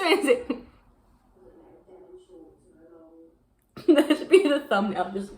Friends, that should be the thumbnail. Just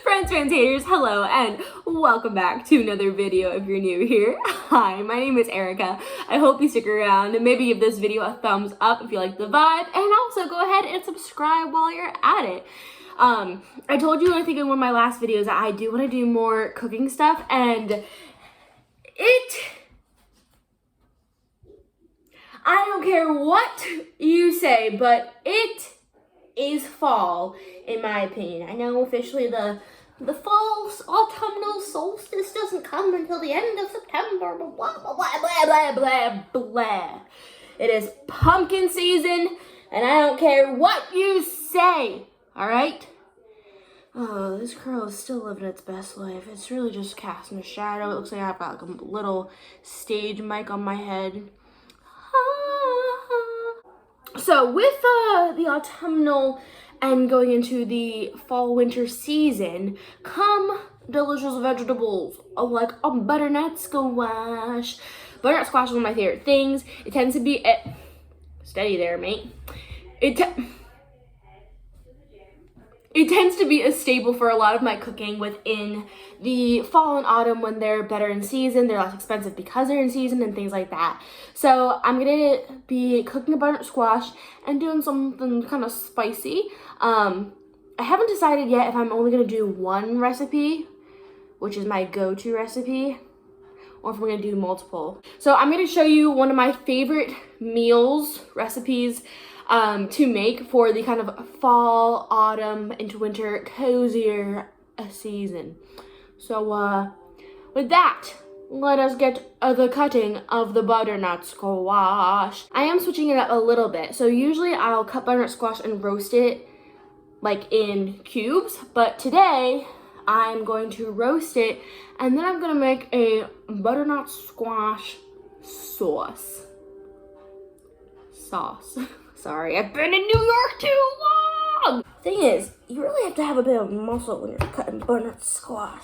Friends, haters, hello, and welcome back to another video if you're new here. Hi, my name is Erica. I hope you stick around and maybe give this video a thumbs up if you like the vibe, and also go ahead and subscribe while you're at it. I told you, I think in one of my last videos, that I do want to do more cooking stuff, and I don't care what you say, but it is fall, in my opinion. I know officially the fall autumnal solstice doesn't come until the end of September, blah, blah, blah, blah, blah, blah, blah. It is pumpkin season, and I don't care what you say, all right? Oh, this curl is still living its best life. It's really just casting a shadow. It looks like I've got like a little stage mic on my head. So with the autumnal and going into the fall winter season come delicious vegetables like a butternut squash. Butternut squash is one of my favorite things. It tends to be steady there, mate. It tends to be a staple for a lot of my cooking within the fall and autumn when they're better in season. They're less expensive because they're in season and things like that. So I'm going to be cooking a butternut squash and doing something kind of spicy. I haven't decided yet if I'm only going to do one recipe, which is my go-to recipe, or if we're going to do multiple. So I'm going to show you one of my favorite recipes to make for the kind of fall, autumn, into winter, cozier season. So with that, let us get the cutting of the butternut squash. I am switching it up a little bit. So usually I'll cut butternut squash and roast it like in cubes, but today I'm going to roast it and then I'm going to make a butternut squash sauce. Sorry, I've been in New York too long! Thing is, you really have to have a bit of muscle when you're cutting butternut squash.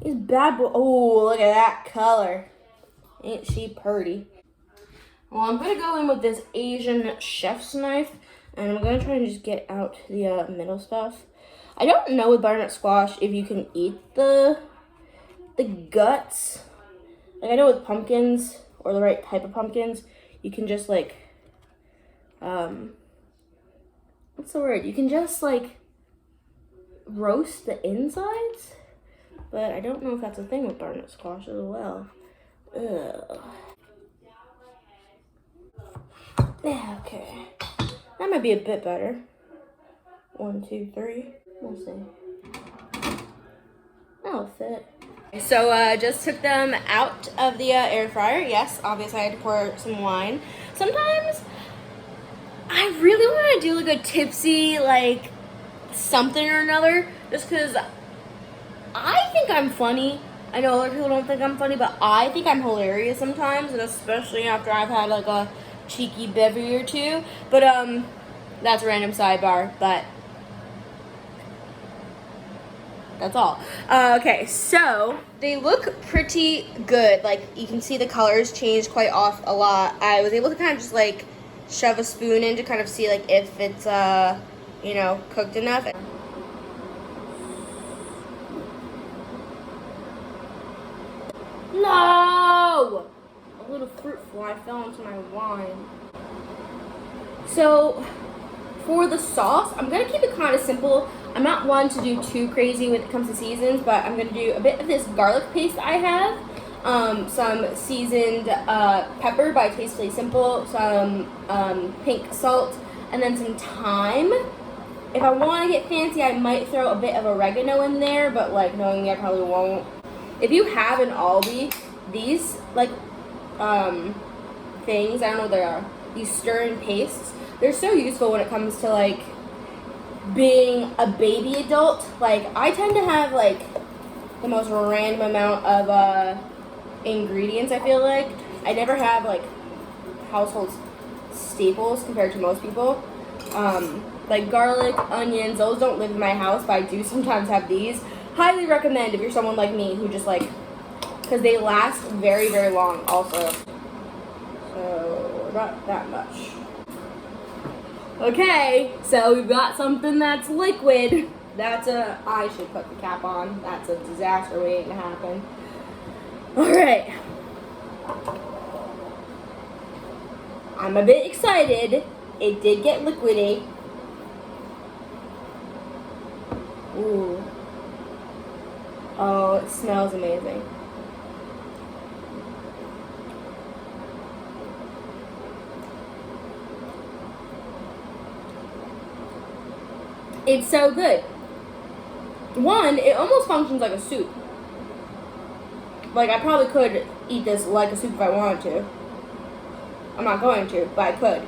These bad boys, oh, look at that color. Ain't she pretty? Well, I'm gonna go in with this Asian chef's knife, and I'm gonna try and just get out the middle stuff. I don't know with butternut squash if you can eat the guts. Like I know with pumpkins, or the right type of pumpkins, you can just like, what's the word? You can just like roast the insides, but I don't know if that's a thing with butternut squash as well. Ugh. Yeah, okay. That might be a bit better. 1, 2, 3. We'll see. That'll fit. So just took them out of the air fryer. Yes, obviously I had to pour some wine. Sometimes I really want to do like a tipsy, like something or another, just because I think I'm funny. I know other people don't think I'm funny, but I think I'm hilarious sometimes, and especially after I've had like a cheeky bevy or two. But that's a random sidebar, but that's all. Okay, so they look pretty good. Like you can see the colors changed quite off a lot. I was able to kind of just like shove a spoon in to kind of see like if it's you know, cooked enough. No! A little fruit fly fell into my wine. So for the sauce, I'm gonna keep it kind of simple. I'm not one to do too crazy when it comes to seasons, but I'm gonna do a bit of this garlic paste I have, some seasoned pepper by Tastefully Simple, some pink salt, and then some thyme. If I want to get fancy, I might throw a bit of oregano in there, but like knowing me, I probably won't. If you have an Aldi, these like things, I don't know what they are, these stir-in pastes, they're so useful when it comes to like being a baby adult. Like I tend to have like the most random amount of ingredients. I feel like I never have like household staples compared to most people. Like garlic, onions, those don't live in my house, but I do sometimes have these. Highly recommend if you're someone like me who just like, because they last very, very long also. So about that much. Okay, so we've got something that's liquid. I should put the cap on. That's a disaster waiting to happen. All right. I'm a bit excited. It did get liquidy. Ooh. Oh, it smells amazing. It's so good. One, it almost functions like a soup. Like, I probably could eat this like a soup if I wanted to. I'm not going to, but I could.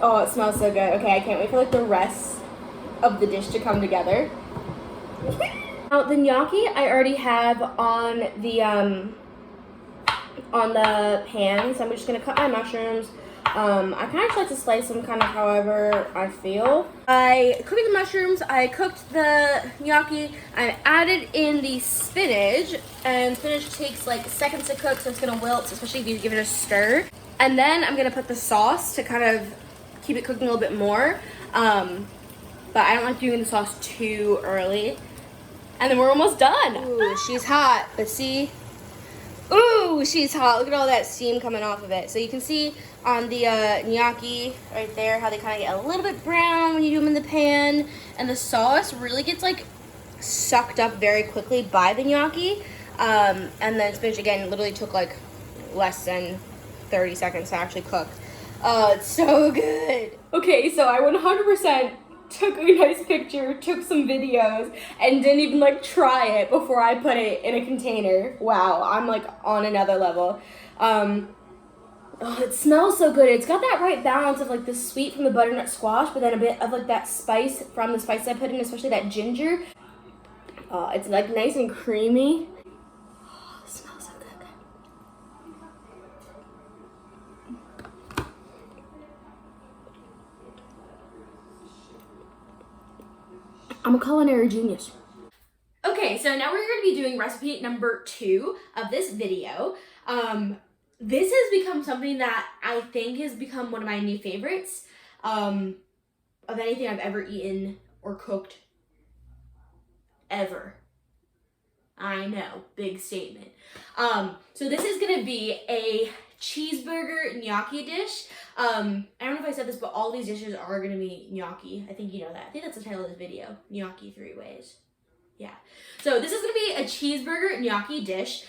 Oh, it smells so good. Okay, I can't wait for like the rest of the dish to come together. Now, the gnocchi I already have on the pan, so I'm just gonna cut my mushrooms. I kind of just like to slice them kind of however I feel. I cooked the mushrooms, I cooked the gnocchi, I added in the spinach, and spinach takes like seconds to cook, so it's gonna wilt, especially if you give it a stir. And then I'm gonna put the sauce to kind of keep it cooking a little bit more. But I don't like doing the sauce too early. And then we're almost done. Ooh, she's hot, but see? Ooh, she's hot. Look at all that steam coming off of it. So you can see on the gnocchi right there how they kind of get a little bit brown when you do them in the pan. And the sauce really gets like sucked up very quickly by the gnocchi. And then spinach again literally took like less than 30 seconds to actually cook. Oh, it's so good. Okay, so I 100% took a nice picture, took some videos, and didn't even like try it before I put it in a container. Wow, I'm like on another level. Oh, it smells so good. It's got that right balance of like the sweet from the butternut squash, but then a bit of like that spice from the spice I put in, especially that ginger. It's like nice and creamy. Oh, it smells so good. I'm a culinary genius. Okay, so now we're going to be doing recipe number 2 of this video. This has become something that I think has become one of my new favorites of anything I've ever eaten or cooked ever. I know, big statement. So this is going to be a cheeseburger gnocchi dish. I don't know if I said this, but all these dishes are going to be gnocchi. I think you know that. I think that's the title of this video, Gnocchi 3 Ways. Yeah. So this is going to be a cheeseburger gnocchi dish.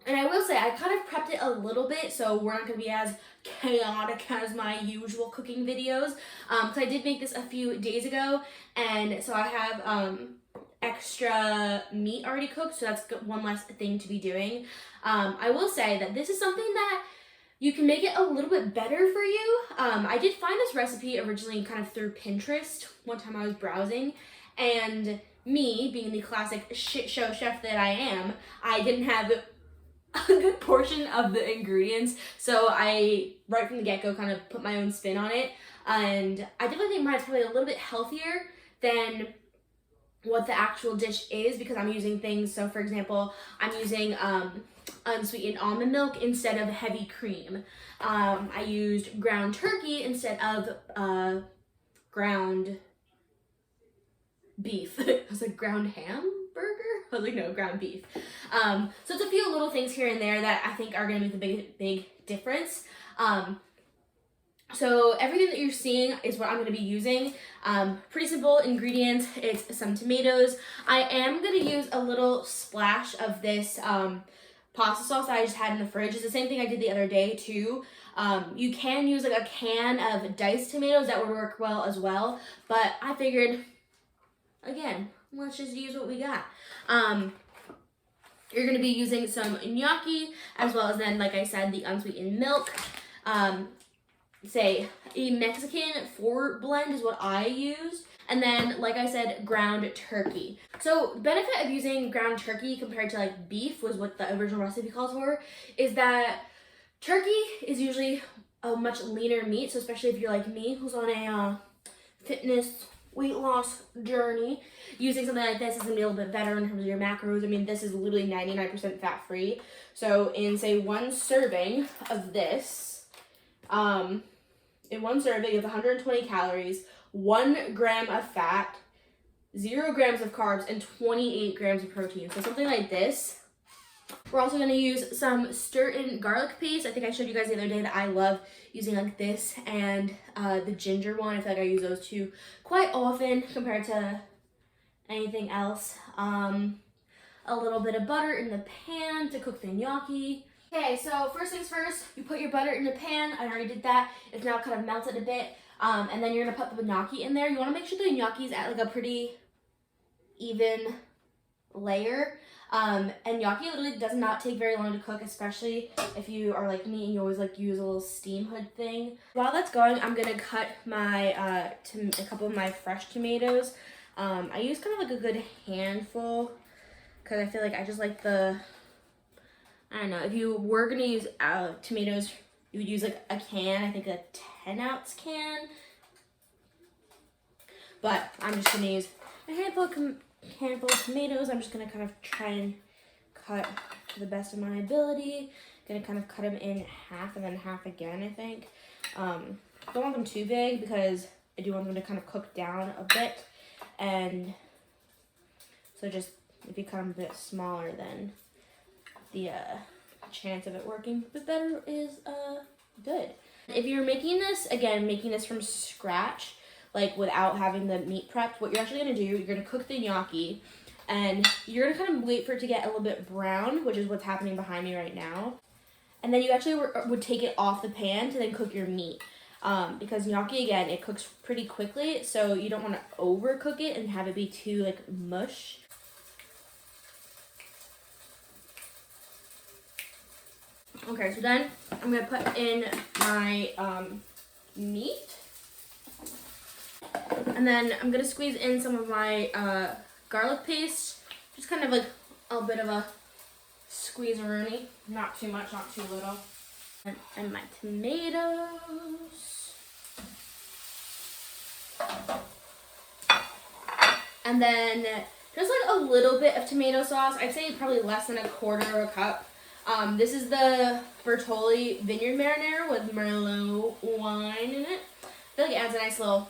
And I will say, I kind of prepped it a little bit, so we're not going to be as chaotic as my usual cooking videos. Because I did make this a few days ago, and so I have extra meat already cooked, so that's one less thing to be doing. I will say that this is something that you can make it a little bit better for you. I did find this recipe originally kind of through Pinterest one time I was browsing, and me, being the classic shit show chef that I am, I didn't have a good portion of the ingredients, so I, right from the get-go, kind of put my own spin on it, and I definitely think mine's probably a little bit healthier than what the actual dish is, because I'm using things, so for example, I'm using unsweetened almond milk instead of heavy cream. I used ground turkey instead of ground beef. I was like, ground hamburger? I was like, no, ground beef. So it's a few little things here and there that I think are gonna make the big difference. So everything that you're seeing is what I'm going to be using. Pretty simple ingredients. It's some tomatoes. I am going to use a little splash of this pasta sauce that I just had in the fridge. It's the same thing I did the other day too. You can use like a can of diced tomatoes. That would work well as well. But I figured, again, let's just use what we got. You're going to be using some gnocchi, as well as then, like I said, the unsweetened milk. Say a Mexican 4 blend is what I use, and then like I said, ground turkey. So benefit of using ground turkey compared to like beef was what the original recipe calls for, is that turkey is usually a much leaner meat, so especially if you're like me who's on a fitness weight loss journey, using something like this is gonna be a little bit better in terms of your macros. I mean, this is literally 99% fat free. So in say one serving of this, in one serving it's 120 calories, 1 gram of fat, 0 grams of carbs, and 28 grams of protein. So something like this. We're also going to use some stir-in garlic paste. I think I showed you guys the other day that I love using like this and the ginger one. I feel like I use those two quite often compared to anything else. A little bit of butter in the pan to cook the gnocchi. Okay, so first things first, you put your butter in the pan. I already did that. It's now kind of melted a bit. And then you're going to put the gnocchi in there. You want to make sure the gnocchi is at like a pretty even layer. And gnocchi literally does not take very long to cook, especially if you are like me and you always like use a little steam hood thing. While that's going, I'm gonna cut my a couple of my fresh tomatoes. I use kind of like a good handful because I feel like I just like I don't know, if you were gonna use tomatoes, you would use like a can, I think a 10-ounce can. But I'm just gonna use a handful of tomatoes. I'm just gonna kind of try and cut to the best of my ability. Gonna kind of cut them in half and then half again, I think. Don't want them too big because I do want them to kind of cook down a bit. And so just if you cut them a bit smaller, then the chance of it working a bit better is good. If you're making this, again, making this from scratch, like without having the meat prepped, what you're actually gonna do, you're gonna cook the gnocchi and you're gonna kind of wait for it to get a little bit brown, which is what's happening behind me right now. And then you actually would take it off the pan to then cook your meat. Because gnocchi, again, it cooks pretty quickly, so you don't wanna overcook it and have it be too like mush. Okay, so then I'm gonna put in my meat. And then I'm gonna squeeze in some of my garlic paste, just kind of like a bit of a squeeze-a-rooney, not too much, not too little. And my tomatoes. And then just like a little bit of tomato sauce. I'd say probably less than 1/4 of a cup. This is the Bertolli Vineyard Marinara with Merlot wine in it. I feel like it adds a nice little.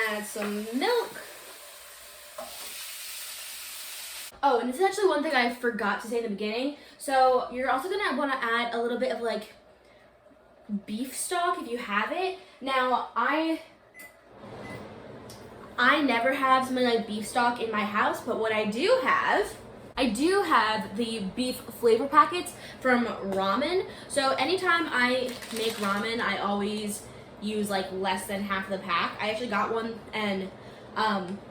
Add some milk. Oh, and this is actually one thing I forgot to say in the beginning. So you're also gonna want to add a little bit of like beef stock if you have it. Now I never have something like beef stock in my house, but what I do have the beef flavor packets from ramen. So anytime I make ramen, I always use like less than half the pack. I actually got one, and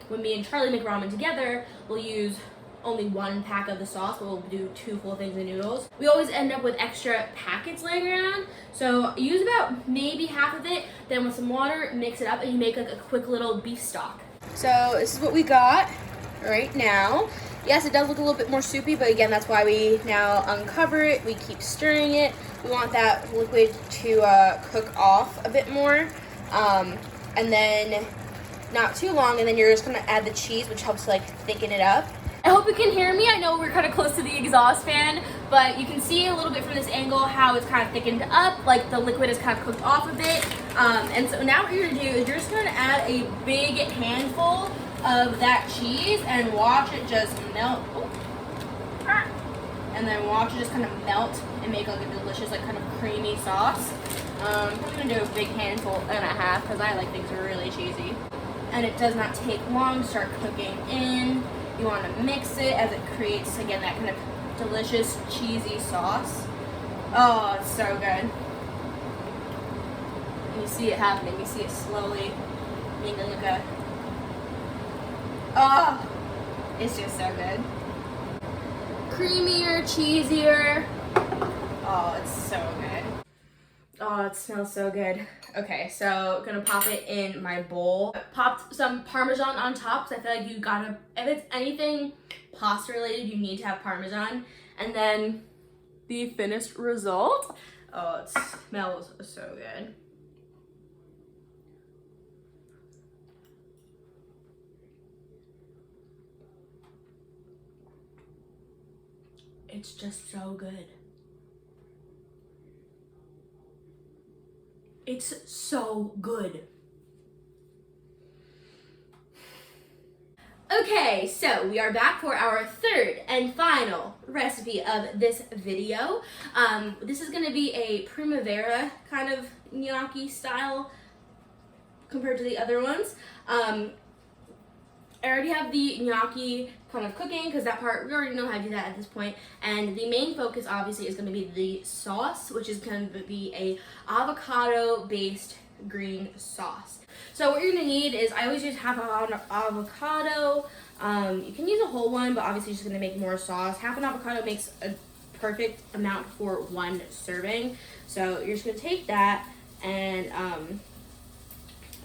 when me and Charlie make ramen together, we'll use only 1 pack of the sauce, but we'll do 2 full things of noodles. We always end up with extra packets laying around, so use about maybe half of it, then with some water, mix it up, and you make like a quick little beef stock. So this is what we got right now. Yes, it does look a little bit more soupy, but again, that's why we now uncover it. We keep stirring it. We want that liquid to cook off a bit more, and then not too long, and then you're just gonna add the cheese, which helps like thicken it up. I hope you can hear me. I know we're kind of close to the exhaust fan, but you can see a little bit from this angle how it's kind of thickened up, like the liquid is kind of cooked off a bit. And so now what you're gonna do is you're just gonna add a big handful of that cheese and watch it just melt. And then watch it just kind of melt and make like a delicious, like kind of creamy sauce. I'm gonna do a big handful and a half because I like things really cheesy. And it does not take long to start cooking in. You want to mix it as it creates, again, that kind of delicious cheesy sauce. Oh, it's so good. And you see it happening. You see it slowly making like a. Oh, it's just so good. Creamier, cheesier. Oh, it's so good. Oh, it smells so good. Okay, so gonna pop it in my bowl. Popped some Parmesan on top because I feel like you gotta, if it's anything pasta related, you need to have Parmesan. And then the finished result. Oh, it smells so good. It's just so good. It's so good. Okay, so we are back for our third and final recipe of this video. This is going to be a primavera kind of gnocchi style compared to the other ones. I already have the gnocchi kind of cooking because that part, we already know how to do that at this point. And the main focus obviously is going to be the sauce, which is going to be a avocado-based green sauce. So what you're going to need is, I always use half an avocado. You can use a whole one, but obviously just going to make more sauce. Half an avocado makes a perfect amount for one serving. So you're just going to take that and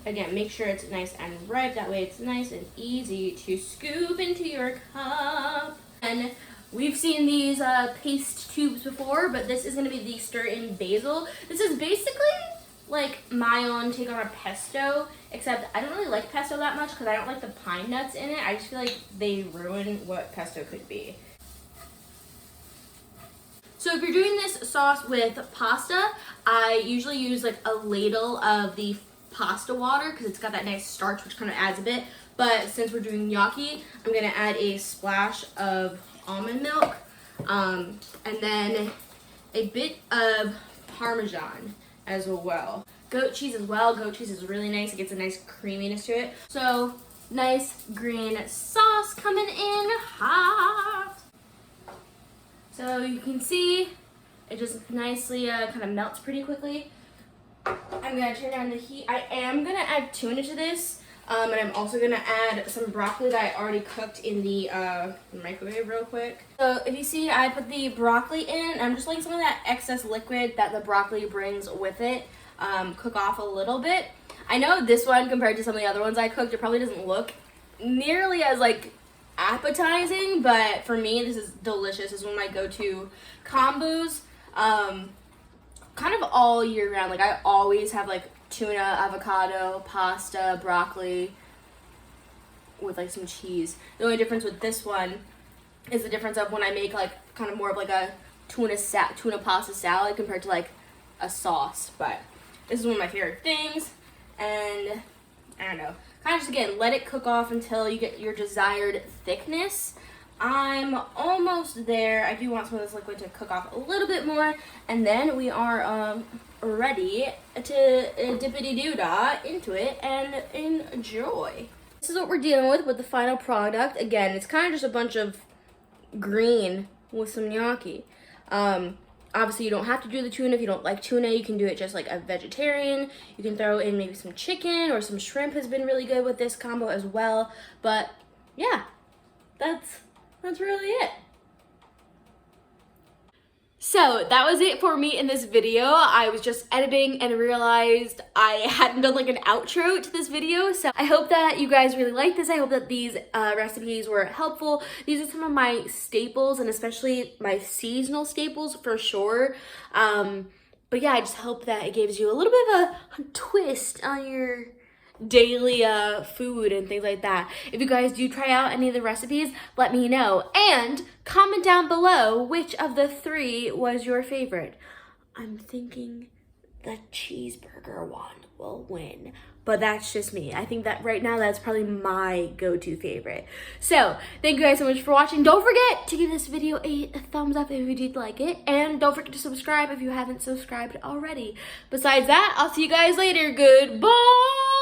again, make sure it's nice and ripe. That way it's nice and easy to scoop into your cup. And we've seen these paste tubes before, but this is going to be the stir-in basil. This is basically like my own take on a pesto, except I don't really like pesto that much because I don't like the pine nuts in it. I just feel like they ruin what pesto could be. So if you're doing this sauce with pasta, I usually use like a ladle of the pasta water because it's got that nice starch, which kind of adds a bit. But since we're doing gnocchi, I'm gonna add a splash of almond milk, and then a bit of Parmesan as well. Goat cheese as well. Goat cheese is really nice. It gets a nice creaminess to it. So nice green sauce coming in hot. So you can see it just nicely kind of melts pretty quickly. I'm gonna turn down the heat. I am gonna add tuna to this, and I'm also gonna add some broccoli that I already cooked in the microwave real quick. So if you see, I put the broccoli in. I'm just letting some of that excess liquid that the broccoli brings with it cook off a little bit. I know this one, compared to some of the other ones I cooked, it probably doesn't look nearly as like appetizing, but for me, this is delicious. This is one of my go-to combos. Kind of all year round. Like, I always have like tuna, avocado, pasta, broccoli with like some cheese. The only difference with this one is the difference of when I make like kind of more of like a tuna pasta salad compared to like a sauce. But this is one of my favorite things, and I don't know, kind of just again let it cook off until you get your desired thickness. I'm almost there. I do want some of this liquid to cook off a little bit more, and then we are ready to dippity-doo-dah into it and enjoy. This is what we're dealing with the final product. Again, it's kind of just a bunch of green with some gnocchi. Obviously, you don't have to do the tuna. If you don't like tuna, you can do it just like a vegetarian. You can throw in maybe some chicken or some shrimp has been really good with this combo as well. But yeah, that's really it. So that was it for me in this video. I was just editing and realized I hadn't done like an outro to this video. So I hope that you guys really like this. I hope that these recipes were helpful. These are some of my staples, and especially my seasonal staples for sure. But yeah, I just hope that it gives you a little bit of a twist on your daily food and things like that. If you guys do try out any of the recipes, let me know, and comment down below which of the three was your favorite. I'm thinking the cheeseburger one will win, but that's just me. I think that right now that's probably my go-to favorite. So thank you guys so much for watching. Don't forget to give this video a thumbs up if you did like it, and don't forget to subscribe if you haven't subscribed already. Besides that, I'll see you guys later. Goodbye.